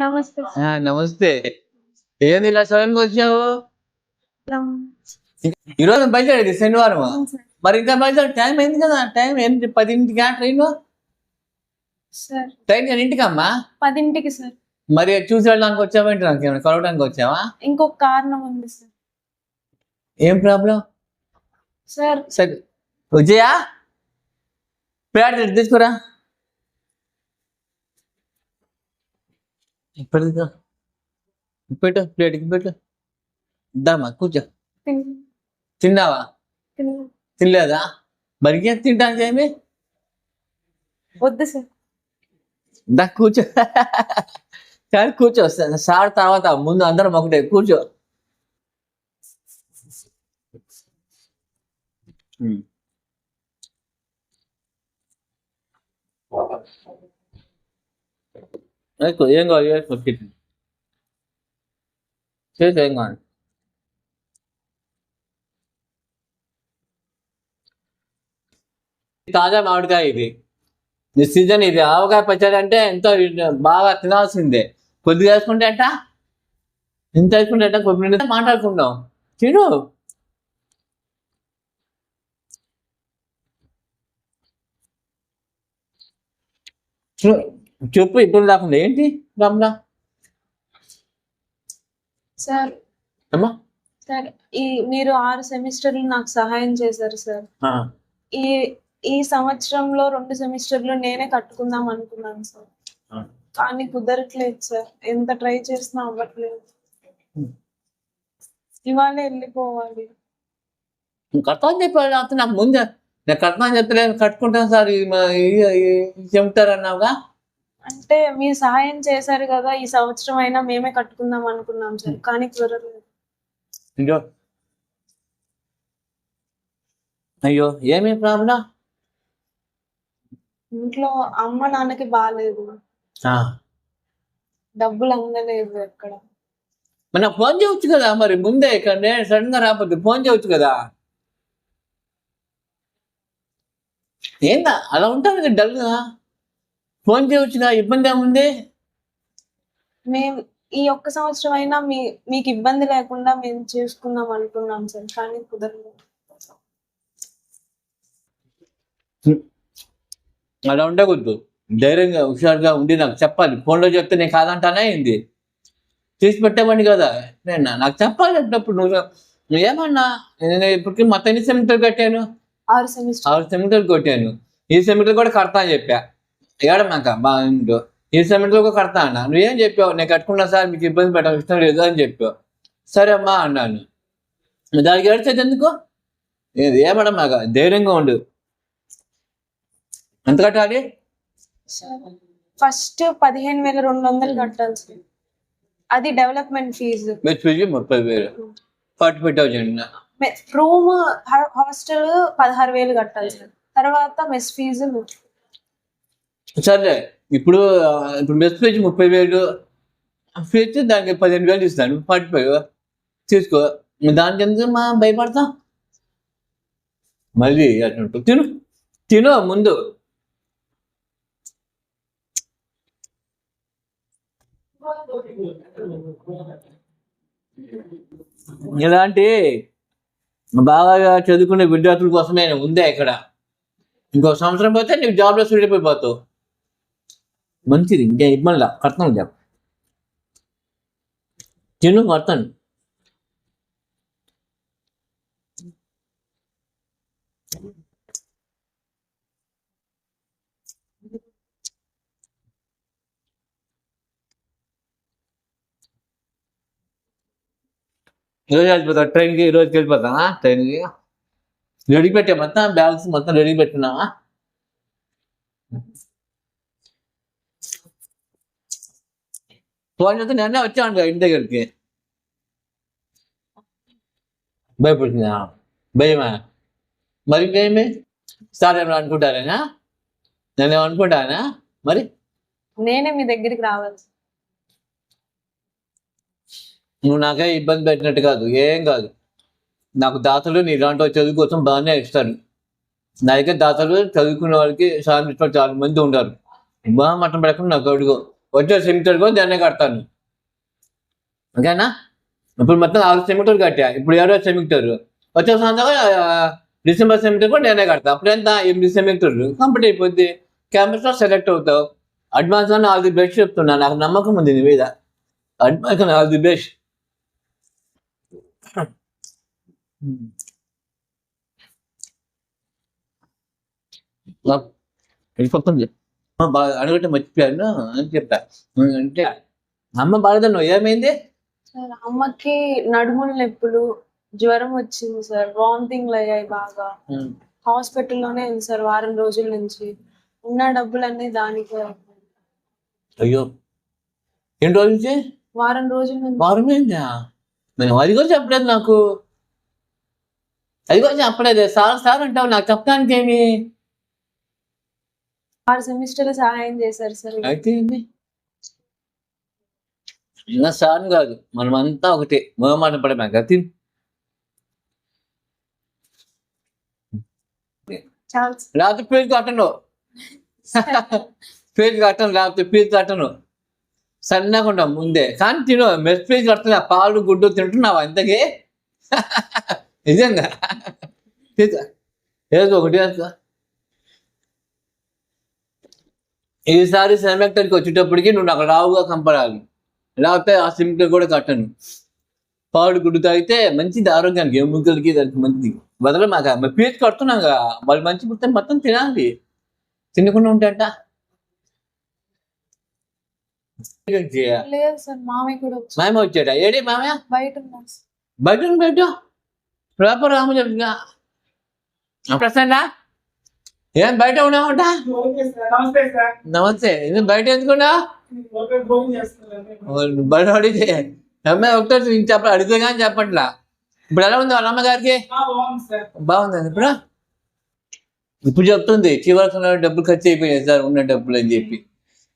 నమస్తే నమస్తే. ఏంది ఇలా సడన్గా వచ్చావు? సార్. ఈరోజు బయలుదేరేది శనివారం. అవును సార్. మరి ఇంకా బయలుదేరి టైం అయింది కదా. టైం 10ంటికా ట్రైన్? సార్ ట్రైన్ ఎన్నింటికమ్మా? 10ంటికి సార్. మరి చూసి వెళ్ళడానికి వచ్చావేంటి? నాకు ఏమైనా కలవడానికి వచ్చావా? ఇంకొక కారణం ఉంది సార్. ఏం ప్రాబ్లం? సార్ సరే విజయా, ప్లేట్ తీసుకురా. పెట్టు, ప్లేట్కి పెట్టు. ఇద్దామా, కూర్చో. తిన్నావా? తినలేదా? మరి ఏం తింటానికి ఏమి? వద్దు సార్. దా కూర్చో. కానీ కూర్చో, సార్ తర్వాత ముందు అందరం ఒకటే. కూర్చో. ఏం కావాలి చేసి ఏం కావాలి? తాజా మామిడికాయ ఇది. ఈ సీజన్ ఇది. ఆవకాయ పచ్చడి అంటే ఎంతో బాగా తినాల్సిందే. కొద్దిగా వేసుకుంటే అంట, ఇంత వేసుకుంటే అంట, కొద్ది మాట్లాడుకుందాం. తిను. చెప్పు, ఇప్పుడు లేకుండా ఏంటి రమలా? సార్ అమ్మా సార్, మీరు 6 సెమిస్టర్లు నాకు సహాయం చేశారు సార్. ఈ ఈ సంవత్సరంలో 2 సెమిస్టర్లు నేనే కట్టుకుందాం అనుకున్నాను సార్. కానీ కుదరట్లేదు సార్. ఎంత ట్రై చేసినా అవ్వట్లేదు. ఇవాళే వెళ్ళిపోవాలి. కడతాను చెప్పాడు. నాకు ముందే నేను కడతాను చెప్పలేదు. కట్టుకుంటాను సార్ చెప్తారన్నావుగా. అంటే మీరు సహాయం చేశారు కదా, ఈ సంవత్సరం అయినా మేమే కట్టుకుందాం అనుకున్నాం సార్. కానీ కుదరలేదు. అయ్యో, ఏమీ ప్రాబ్లం? ఇంట్లో అమ్మ నాన్నకి బాగాలేదు. డబ్బులు అందలేదు ఎక్కడ. మరి నాకు ఫోన్ చేయవచ్చు కదా. మరి ముందే ఇక్కడ నేను సడన్ గా రాకపోతే ఫోన్ చేయవచ్చు కదా. ఏందా అలా ఉంటాను డల్గా? ఫోన్ చేయవచ్చుగా. ఇబ్బంది ఏముంది? మేము ఈ ఒక్క సంవత్సరం అయినా మీకు ఇబ్బంది లేకుండా మేము చేసుకుందాం అనుకున్నాం సార్. కానీ కుదరలేదు. అలా ఉండకూడదు. ధైర్యంగా హుషారుగా ఉండి నాకు చెప్పాలి. ఫోన్లో చెప్తే నేను కాదంటానే అయింది. తీసి పెట్టేవాడిని కదా. నాకు చెప్పాలి. అప్పుడు నువ్వు ఏమన్నా, నేను ఇప్పటికీ మొత్తం ఎన్ని సెమిస్టర్లు కట్టాను? 6 సెమిస్టర్లు కొట్టాను. ఈ సెమిస్టర్ కూడా కడతా అని చెప్పా. ఏడమాక బాగుండు. ఈ సెమిస్టర్ కూడా కడతా అన్నా. నువ్వేం చెప్పావు? నేను కట్టుకున్నా సార్, మీకు ఇబ్బంది పెట్టాలి ఇష్టం లేదు అని చెప్పావు. సరే అమ్మా అన్నాను. దానికి ఏడ్చేది ఎందుకు? ఏమడమాక ధైర్యంగా ఉండు. ఎంత కట్టాలి? ఫస్ట్ 15,200 కట్టాలి సార్. అది development fees. Mess fees 30,000. 40,000. Room hostel 16,000 కట్టాలి సార్. తర్వాత మెస్ ఫీజు. సరే, ఇప్పుడు మెస్ ఫీజు 30,000. ఫీజు దానికి 15,000 ఇస్తాను. 45 తీసుకో. దానికి ఎందుకు మా భయపడతా? మళ్ళీ అటు తిను ముందు. ఇలాంటి బాగా చదువుకునే విద్యార్థుల కోసమే ఉందే ఇక్కడ. ఇంకో సంవత్సరం పోతే నీకు జాబ్లో సూటిపోయిపోతావు. మంచిది. ఇంకా ఇబ్బంది కడతాను. జాబ్ తిను, కడతాను. ఈరోజు వెళ్ళిపోతా ట్రైన్కి. ఈరోజుకి వెళ్ళిపోతానా ట్రైన్కి? రెడీ పెట్టా మొత్తం, బ్యాగ్స్ మొత్తం రెడీ పెట్టినావా? ఫోన్ చేస్తే నేనే వచ్చాను ఇంటి దగ్గరికి. భయపడుతుందా? భయమా? మరి ఇంకేమి? సార్ ఏమైనా అనుకుంటారేనా? నేనేమో అనుకుంటానా? మరి నేనే మీ దగ్గరికి రావాలి. నువ్వు నాకే ఇబ్బంది పెట్టినట్టు కాదు, ఏం కాదు. నాకు దాతలు నీ దాంట్లో చదువు కోసం బాగానే ఇస్తారు. నా దగ్గర దాతలు చదువుకునే వాళ్ళకి సాయం ఇస్తారు. చాలా మంది ఉంటారు. బాగా మట్టం పెట్టకుండా నాకు అడుగు. వచ్చే సెమిస్టర్ కూడా దాన్నే కడతాను. ఓకేనా? ఇప్పుడు మొత్తం 6 సెమిస్టర్లు కట్టా. ఇప్పుడు 7వ సెమిస్టర్ వచ్చే సంవత్సరం డిసెంబర్ సెమిస్టర్ కూడా నేనే కడతా. అప్పుడు ఎంత 8 సెమిస్టర్లు కంప్లీట్ అయిపోద్ది. క్యాంపస్లో సెలెక్ట్ అవుతావు. అడ్వాన్స్ అని ఆల్ ది బెస్ట్ చెప్తున్నా. నాకు నమ్మకం ఉంది నీ మీద. అడ్వాన్స్ అని ఆల్ ది బెస్ట్. వెళ్ళిపోతుంది. అడగటం మర్చిపోయాను అని చెప్పా. అంటే అమ్మ బాధను ఏమైంది? సార్ అమ్మకి నడుముల నొప్పులు, జ్వరం వచ్చింది సార్, వామిటింగ్లు అయ్యాయి బాగా. హాస్పిటల్లోనే ఉంది సార్ వారం రోజుల నుంచి. ఉన్న డబ్బులన్నీ దానికి. అయ్యో, ఎన్ని రోజుల నుంచి? వారం రోజుల నుంచి. వారం ఏంటా? నేను అది కూడా చెప్పలేదు నాకు. అది కూడా చెప్పలేదు. సార్ అంటావు, నాకు చెప్పడానికి ఏమి? 6 సెమిస్టర్లు సహాయం చేశారు సార్. అయితే ఏంటి? ఇంకా సార్ కాదు, మనమంతా ఒకటే. మొహమాట పడమాక తిని. లేకపోతే ఫీజు కట్టను. ఫీజు కట్టను, లేకపోతే ఫీజు కట్టను. సన్నగా ఉంటాం ముందే. కానీ తిను, మెస్ ఫీజు కడుతున్నా. పాలు గుడ్డు తింటున్నావా ఇంతకీ? నిజంగా ఏదో ఒకటి. ఈసారి సెమిస్టర్కి వచ్చేటప్పటికి నువ్వు నాకు రావుగా కంపడాలి. లేకపోతే ఆ సెమిస్టర్ కూడా కట్టను. పాడు గుడ్డు తాగితే మంచిది ఆరోగ్యానికి, ఎముకలకి దానికి మంచిది. బదులు మాకు మరి ఫీజు కడుతున్నాగా, వాళ్ళు మంచి పుట్టే మొత్తం తినాలి. తినకుండా ఉంటాయంట. లేదు సార్, మామయ్య కూడా మామ వచ్చాడా? ఏడి మామయ్య? బయట బయట ప్రాపర్ రాము చెప్తున్నా. ప్రసన్న ఏం బయట ఉన్నావంట? నమస్తే. ఇది బయట ఎందుకున్నా? బయట అడిగితే అమ్మాయి ఒకటి చెప్ప అడిగితే కానీ చెప్పట్లా. ఇప్పుడు ఎలా ఉంది వాళ్ళ అమ్మగారికి? బాగుంది. ఇప్పుడు చెప్తుంది చివరికి డబ్బులు ఖర్చు అయిపోయాయి సార్, ఉన్న డబ్బులు అని చెప్పి.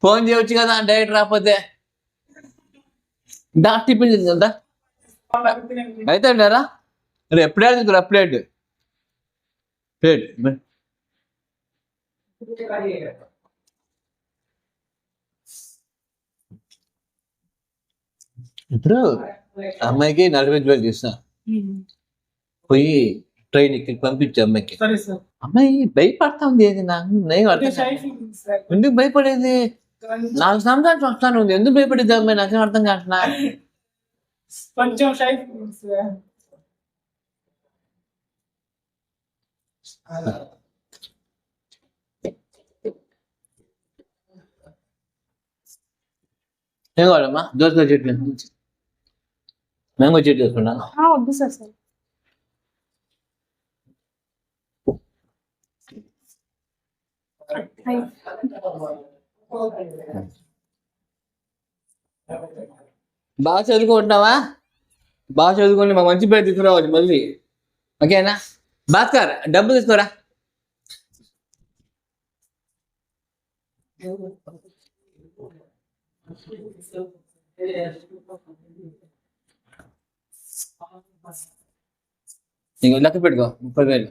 ఫోన్ చేయవచ్చు కదా డైరెక్ట్ రాకపోతే. టిఫిన్ కదా అయితే అంటారా? ఎప్పుడే ప్లేట్ ఇప్పుడు అమ్మాయికి 45,000 తీసిన పోయి ట్రైన్ ఇక్కడ పంపించు అమ్మాయికి. అమ్మాయి భయపడతా ఉంది. ఏది నాకు ఎందుకు భయపడేది? 4 సంవత్సరాలు వస్తాను ఉంది. ఎందుకు భయపడేది అమ్మాయి? నాకేం అర్థం కావట్లా. ఏం కావాలమ్మా? దోసకాయ చెట్లు, మ్యాంగో చెట్లు వేసుకున్నా. వద్దు సార్. బాగా చదువుకుంటున్నావా? బాగా చదువుకొని మా మంచి పేరు తీసుకురావాలి మళ్ళీ. ఓకేనా? భాస్కర్ డబ్బు తీసుకోరా. ఇంకో లెక్క పెట్టుకో. 30,000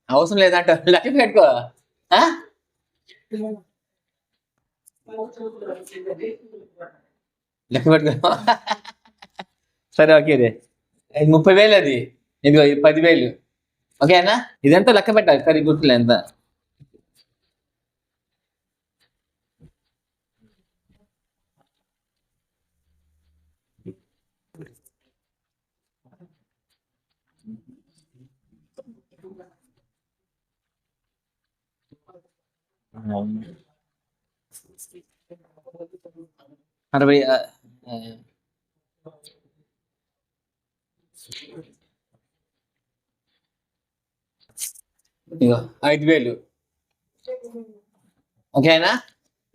అవసరం లేదంట. లెక్క పెట్టుకో. లెక్క పెట్టుకో. సరే ఓకే. 30,000 అది. ఇదిగో 10,000. ఓకేనా? ఇదంతా లెక్క పెట్టాలి. సరే గుర్తులే ఎంత. అరవై ఇగో 5,000. ఓకేనా?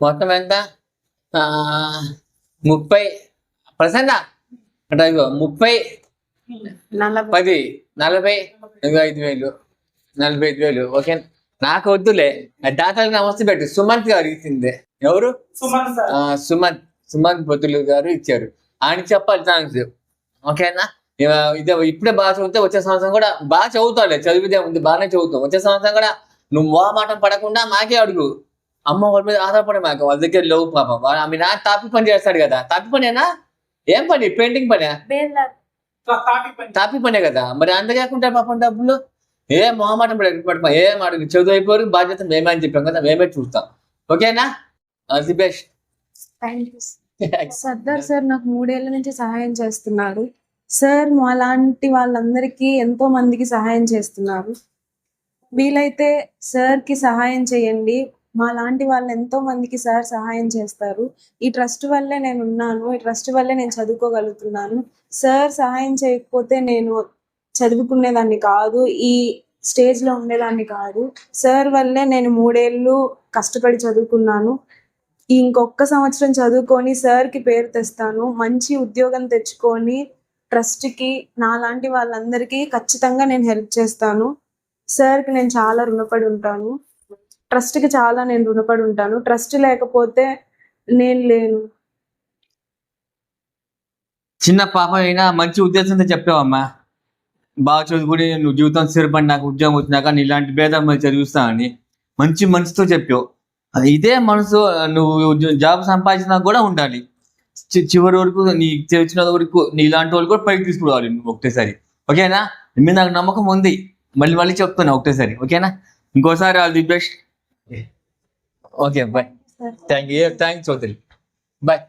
మొత్తం ఎంత? 30. ప్రసన్న అంటే ఇగో 30, 10, 40, ఇంకో 5,000, 45,000. ఓకే. నాకు వద్దులే. దాతలకు నమస్తే పెట్టు. సుమంత్ గారు ఇచ్చింది. ఎవరు? సుమంత్ పొత్తులు గారు ఇచ్చారు. ఆయన చెప్పాలి థాంక్స్. ఓకేనా? ఇదే ఇప్పుడే బాగా చదివితే వచ్చే సంవత్సరం కూడా బాగా చదువుతావులే. చదివితే ఉంది, బాగానే చదువుతావు. వచ్చే సంవత్సరం కూడా నువ్వు మోహమాటం పడకుండా మాకే అడుగు. అమ్మ వాళ్ళ మీద ఆధారపడే మాకు వాళ్ళ దగ్గర లేవు పాపం ఆమె నా తాపి పని చేస్తాడు కదా తాపి పనేనా ఏం పని పెయింటింగ్ పనే తాపి పనే కదా మరి అందగాకుంటారు పాపం డబ్బులు ఏ మొహమాటం పడమా ఏ మాట చదువు అయిపోరు బాధ్యత మేమే అని చెప్పాం కదా మేమే చూస్తాం ఓకేనా ది బెస్ట్ సర్దార్ సార్ నాకు 3 ఏళ్ల నుంచి సహాయం చేస్తున్నారు సార్ అలాంటి వాళ్ళందరికీ ఎంతో మందికి సహాయం చేస్తున్నారు వీలైతే సార్ కి సహాయం చేయండి మా లాంటి వాళ్ళు ఎంతో మందికి సార్ సహాయం చేస్తారు ఈ ట్రస్ట్ వల్లే నేను ఉన్నాను ఈ ట్రస్ట్ వల్లే నేను చదువుకోగలుగుతున్నాను సార్ సహాయం చేయకపోతే నేను చదువుకునేదాన్ని కాదు ఈ స్టేజ్ లో ఉండేదాన్ని కాదు సార్ వల్లే నేను 3 ఏళ్ళు కష్టపడి చదువుకున్నాను ఇంకొక సంవత్సరం చదువుకొని సార్ కి పేరు తెస్తాను మంచి ఉద్యోగం తెచ్చుకొని ట్రస్ట్ కి నాలాంటి వాళ్ళందరికీ ఖచ్చితంగా నేను హెల్ప్ చేస్తాను సార్ కి నేను చాలా రుణపడి ఉంటాను ట్రస్ట్ కి చాలా నేను రుణపడి ఉంటాను ట్రస్ట్ లేకపోతే నేను లేను చిన్న పాప అయినా మంచి ఉద్దేశంతో చెప్పావమ్మా బాగా చదువుకుని నువ్వు జీవితం స్థిరపడి నాకు ఉద్యోగం వచ్చినాక నీ ఇలాంటి భేదం చదివిస్తానని మంచి మనసుతో చెప్పావు ఇదే మనసు నువ్వు జాబ్ సంపాదించినా కూడా ఉండాలి చివరి వరకు నీ తెలిసిన వరకు నీ ఇలాంటి వాళ్ళు కూడా పైకి తీసుకురావాలి నువ్వు ఒకటేసారి ఓకేనా మీద నాకు నమ్మకం ఉంది మళ్ళీ చెప్తున్నా ఒకటేసారి ఓకేనా ఇంకోసారి all the best okay bye thanks Chaudhary bye